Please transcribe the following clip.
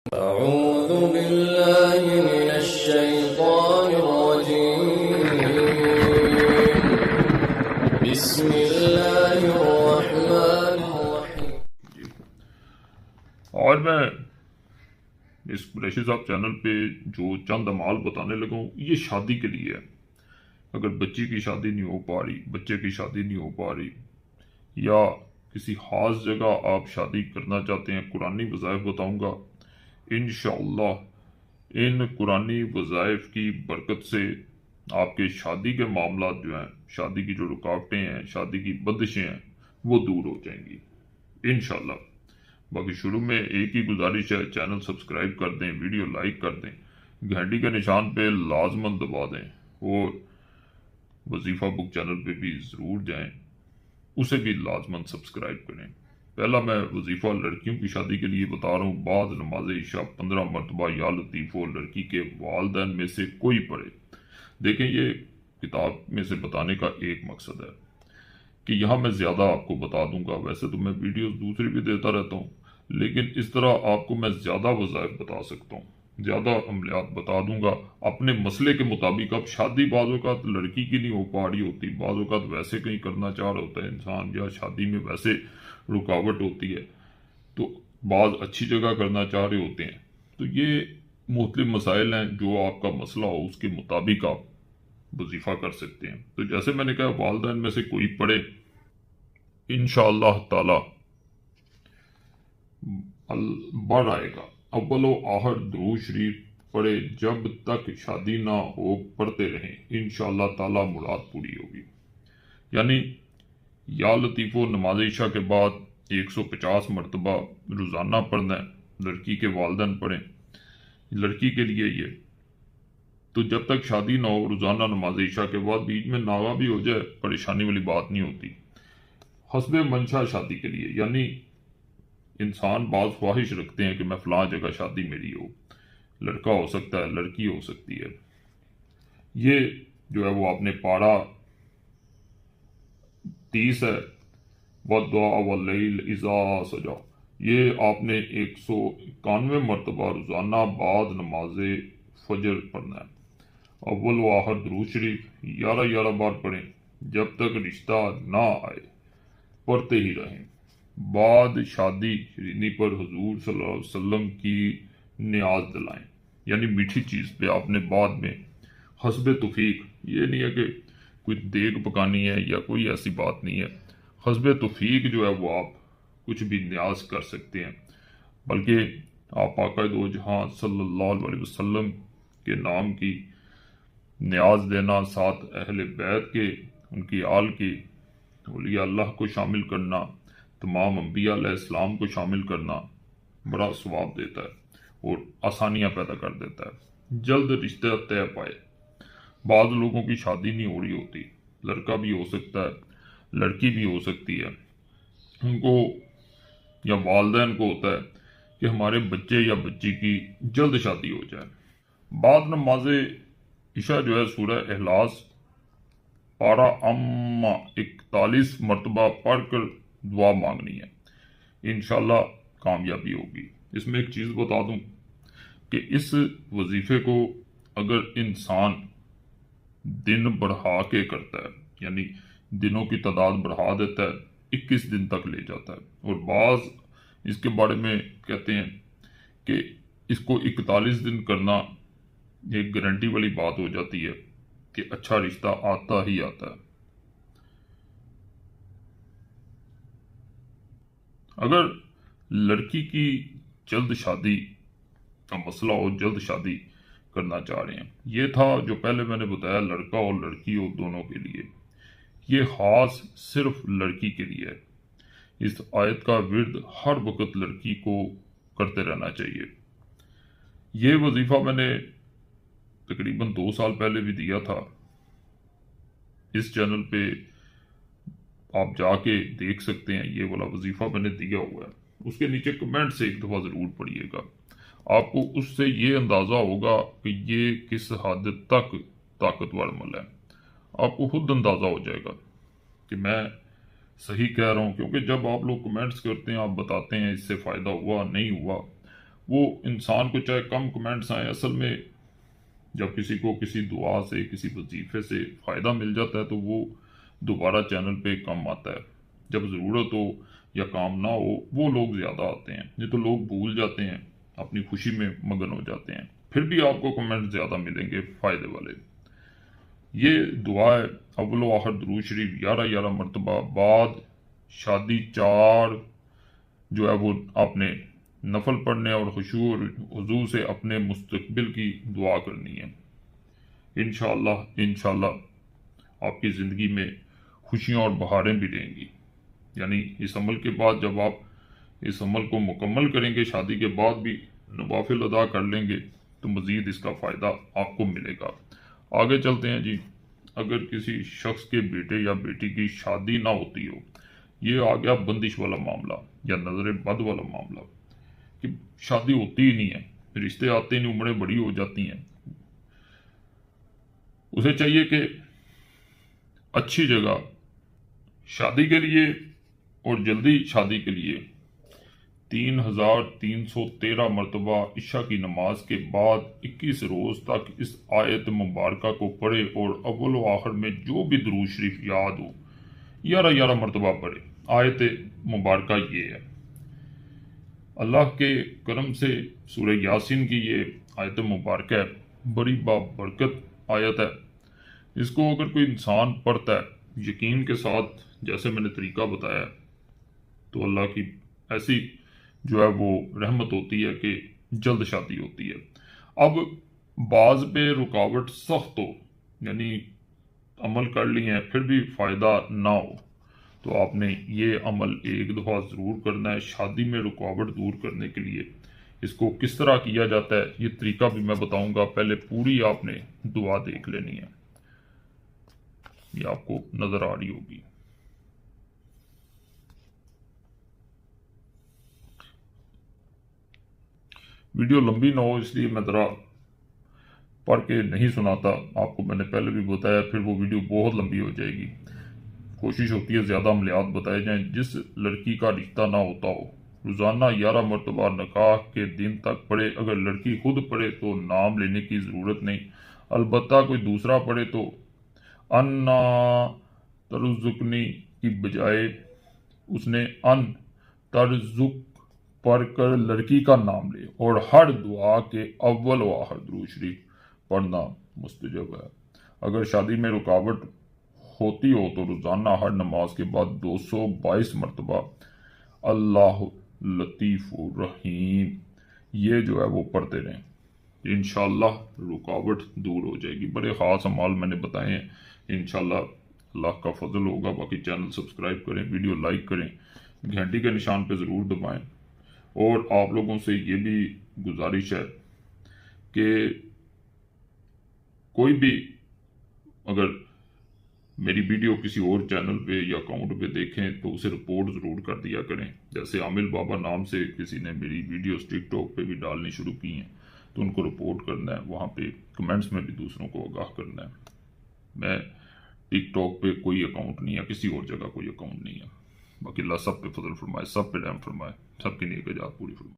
أعوذ بالله من الشيطان الرجيم بسم الله الرحمن الرحيم اور میں اس قریشی صاحب چینل پہ جو چند اعمال بتانے لگا ہوں یہ شادی کے لیے ہے۔ اگر بچی کی شادی نہیں ہو پا رہی، بچے کی شادی نہیں ہو پا رہی، یا کسی خاص جگہ آپ شادی کرنا چاہتے ہیں، قرآنی وظائف بتاؤں گا انشاءاللہ۔ ان قرآنی وظائف کی برکت سے آپ کے شادی کے معاملات جو ہیں، شادی کی جو رکاوٹیں ہیں، شادی کی بندشیں ہیں، وہ دور ہو جائیں گی انشاءاللہ۔ باقی شروع میں ایک ہی گزارش ہے، چینل سبسکرائب کر دیں، ویڈیو لائک کر دیں، گھنٹی کے نشان پہ لازماً دبا دیں، اور وظیفہ بک چینل پہ بھی ضرور جائیں، اسے بھی لازماً سبسکرائب کریں۔ پہلا میں وظیفہ لڑکیوں کی شادی کے لیے بتا رہا ہوں۔ بعد نماز عشاء 15 مرتبہ یا لطیف ہو لڑکی کے والدین میں سے کوئی پڑھے۔ دیکھیں، یہ کتاب میں سے بتانے کا ایک مقصد ہے کہ یہاں میں زیادہ آپ کو بتا دوں گا، ویسے تو میں ویڈیوز دوسری بھی دیتا رہتا ہوں، لیکن اس طرح آپ کو میں زیادہ وظائف بتا سکتا ہوں، زیادہ عملیات بتا دوں گا اپنے مسئلے کے مطابق۔ اب شادی بعض اوقات لڑکی کی نہیں ہو پا رہی ہوتی، بعض اوقات ویسے کہیں کرنا چاہ رہا ہوتا ہے انسان، یا شادی میں ویسے رکاوٹ ہوتی ہے، تو بعض اچھی جگہ کرنا چاہ رہے ہوتے ہیں۔ تو یہ مختلف مسائل ہیں، جو آپ کا مسئلہ ہو اس کے مطابق آپ وظیفہ کر سکتے ہیں۔ تو جیسے میں نے کہا، والدین میں سے کوئی پڑھے، انشاءاللہ تعالی بڑھ آئے گا۔ اول و آخر درود شریف پڑھے، جب تک شادی نہ ہو پڑھتے رہیں، انشاءاللہ تعالی مراد پوری ہوگی۔ یعنی یا لطیف و نماز عشاء کے بعد 150 مرتبہ روزانہ پڑھنا ہے، لڑکی کے والدین پڑھیں، لڑکی کے لیے یہ۔ تو جب تک شادی نہ ہو، روزانہ نماز عشاء کے بعد، بیچ میں ناغہ بھی ہو جائے، پریشانی والی بات نہیں ہوتی۔ حسب منشا شادی کے لیے، یعنی انسان بعض خواہش رکھتے ہیں کہ میں فلاں جگہ شادی میری ہو، لڑکا ہو سکتا ہے، لڑکی ہو سکتی ہے۔ یہ جو ہے وہ آپ نے پارہ 30 ہے، وَالدُّعَاءَ وَاللَّيْلِ إِذَا سَجَىٰ، یہ آپ نے 191 مرتبہ روزانہ بعد نماز فجر پڑھنا ہے۔ اول و آخر درود شریف 11 بار پڑھیں، جب تک رشتہ نہ آئے پڑھتے ہی رہیں۔ بعد شادی شیرینی پر حضور صلی اللہ علیہ وسلم کی نیاز دلائیں، یعنی میٹھی چیز پہ آپ نے بعد میں حسب توفیق، یہ نہیں ہے کہ کوئی دیگ پکانی ہے یا کوئی ایسی بات نہیں ہے، حسب توفیق جو ہے وہ آپ کچھ بھی نیاز کر سکتے ہیں، بلکہ آپ آقا دو جہاں صلی اللہ علیہ وسلم کے نام کی نیاز دینا، ساتھ اہل بیت کے، ان کی آل کی، اولیاء اللہ کو شامل کرنا، تمام انبیاء علیہ السلام کو شامل کرنا بڑا ثواب دیتا ہے اور آسانیاں پیدا کر دیتا ہے۔ جلد رشتہ طے پائے۔ بعض لوگوں کی شادی نہیں ہو رہی ہوتی، لڑکا بھی ہو سکتا ہے، لڑکی بھی ہو سکتی ہے، ان کو یا والدین کو ہوتا ہے کہ ہمارے بچے یا بچی کی جلد شادی ہو جائے۔ بعد نماز عشاء جو ہے سورہ اخلاص پارہ اما 41 مرتبہ پڑھ کر دعا مانگنی ہے، انشاءاللہ کامیابی ہوگی۔ اس میں ایک چیز بتا دوں کہ اس وظیفے کو اگر انسان دن بڑھا کے کرتا ہے، یعنی دنوں کی تعداد بڑھا دیتا ہے، 21 دن تک لے جاتا ہے، اور بعض اس کے بارے میں کہتے ہیں کہ اس کو 41 دن کرنا ایک گارنٹی والی بات ہو جاتی ہے کہ اچھا رشتہ آتا ہی آتا ہے۔ اگر لڑکی کی جلد شادی کا مسئلہ ہو، جلد شادی کرنا چاہ رہے ہیں، یہ تھا جو پہلے میں نے بتایا، لڑکا اور لڑکی ہو دونوں کے لیے، یہ خاص صرف لڑکی کے لیے ہے۔ اس آیت کا ورد ہر وقت لڑکی کو کرتے رہنا چاہیے۔ یہ وظیفہ میں نے تقریباً 2 سال پہلے بھی دیا تھا، اس چینل پہ آپ جا کے دیکھ سکتے ہیں، یہ والا وظیفہ میں نے دیا ہوا ہے۔ اس کے نیچے کمنٹ سے ایک دفعہ ضرور پڑھیے گا، آپ کو اس سے یہ اندازہ ہوگا کہ یہ کس حد تک طاقتور عمل ہے، آپ کو خود اندازہ ہو جائے گا کہ میں صحیح کہہ رہا ہوں۔ کیونکہ جب آپ لوگ کمنٹس کرتے ہیں، آپ بتاتے ہیں اس سے فائدہ ہوا نہیں ہوا، وہ انسان کو چاہے کم کمنٹس آئیں، اصل میں جب کسی کو کسی دعا سے کسی وظیفے سے فائدہ مل جاتا ہے تو وہ دوبارہ چینل پہ کم آتا ہے. جب ضرورت ہو یا کام نہ ہو وہ لوگ زیادہ آتے ہیں، نہیں تو لوگ بھول جاتے ہیں، اپنی خوشی میں مگن ہو جاتے ہیں. پھر بھی آپ کو کمنٹ زیادہ ملیں گے فائدے والے. یہ دعا ہے اول و آخر درود شریف 11 مرتبہ بعد شادی 4 جو ہے وہ آپ نے نفل پڑھنے اور خشوع اور خضوع سے اپنے مستقبل کی دعا کرنی ہے. انشاءاللہ آپ کی زندگی میں خوشیاں اور بہاریں بھی رہیں گی. یعنی اس عمل کے بعد جب آپ اس عمل کو مکمل کریں گے، شادی کے بعد بھی نوافل ادا کر لیں گے تو مزید اس کا فائدہ آپ کو ملے گا. آگے چلتے ہیں جی. اگر کسی شخص کے بیٹے یا بیٹی کی شادی نہ ہوتی ہو، یہ آ گیا بندش والا معاملہ یا نظر بد والا معاملہ کہ شادی ہوتی ہی نہیں ہے، رشتے آتے نہیں، عمریں بڑی ہو جاتی ہیں. اسے چاہیے کہ اچھی جگہ شادی کے لیے اور جلدی شادی کے لیے 3313 مرتبہ عشاء کی نماز کے بعد 21 روز تک اس آیت مبارکہ کو پڑھے اور اول و آخر میں جو بھی درود شریف یاد ہو 11 مرتبہ پڑھے. آیت مبارکہ یہ ہے. اللہ کے کرم سے سورہ یاسین کی یہ آیت مبارکہ ہے، بڑی بابرکت آیت ہے. اس کو اگر کوئی انسان پڑھتا ہے یقین کے ساتھ جیسے میں نے طریقہ بتایا تو اللہ کی ایسی جو ہے وہ رحمت ہوتی ہے کہ جلد شادی ہوتی ہے. اب بعض پہ رکاوٹ سخت ہو، یعنی عمل کر لی ہیں پھر بھی فائدہ نہ ہو، تو آپ نے یہ عمل ایک دفعہ ضرور کرنا ہے شادی میں رکاوٹ دور کرنے کے لیے. اس کو کس طرح کیا جاتا ہے یہ طریقہ بھی میں بتاؤں گا، پہلے پوری آپ نے دعا دیکھ لینی ہے. یہ آپ کو نظر آ رہی ہوگی. ویڈیو لمبی نہ ہو اس لیے میں ذرا پڑھ کے نہیں سناتا، آپ کو میں نے پہلے بھی بتایا، پھر وہ ویڈیو بہت لمبی ہو جائے گی. کوشش ہوتی ہے زیادہ عملیات بتائے جائیں. جس لڑکی کا رشتہ نہ ہوتا ہو روزانہ 11 مرتبہ نکاح کے دن تک پڑھے. اگر لڑکی خود پڑھے تو نام لینے کی ضرورت نہیں، البتہ کوئی دوسرا پڑھے تو انا ترزقنی کی بجائے اس نے ان ترزق پڑھ کر لڑکی کا نام لے، اور ہر دعا کے اول و آخر درود شریف پڑھنا مستجب ہے. اگر شادی میں رکاوٹ ہوتی ہو تو روزانہ ہر نماز کے بعد 222 مرتبہ اللہ لطیف الرحیم یہ جو ہے وہ پڑھتے رہیں. انشاءاللہ رکاوٹ دور ہو جائے گی. بڑے خاص اعمال میں نے بتائے ہیں، انشاءاللہ اللہ کا فضل ہوگا. باقی چینل سبسکرائب کریں، ویڈیو لائک کریں، گھنٹی کے نشان پہ ضرور دبائیں. اور آپ لوگوں سے یہ بھی گزارش ہے کہ کوئی بھی اگر میری ویڈیو کسی اور چینل پہ یا اکاؤنٹ پہ دیکھیں تو اسے رپورٹ ضرور کر دیا کریں. جیسے عامل بابا نام سے کسی نے میری ویڈیوز ٹک ٹاک پہ بھی ڈالنی شروع کی ہیں تو ان کو رپورٹ کرنا ہے، وہاں پہ کمنٹس میں بھی دوسروں کو آگاہ کرنا ہے. میں ٹک ٹاک پہ کوئی اکاؤنٹ نہیں ہے، کسی اور جگہ کوئی اکاؤنٹ نہیں ہے. باقی اللہ سب پہ فضل فرمائے، سب پہ رحم فرمائے، سب کی نیک جات پوری فرمائے.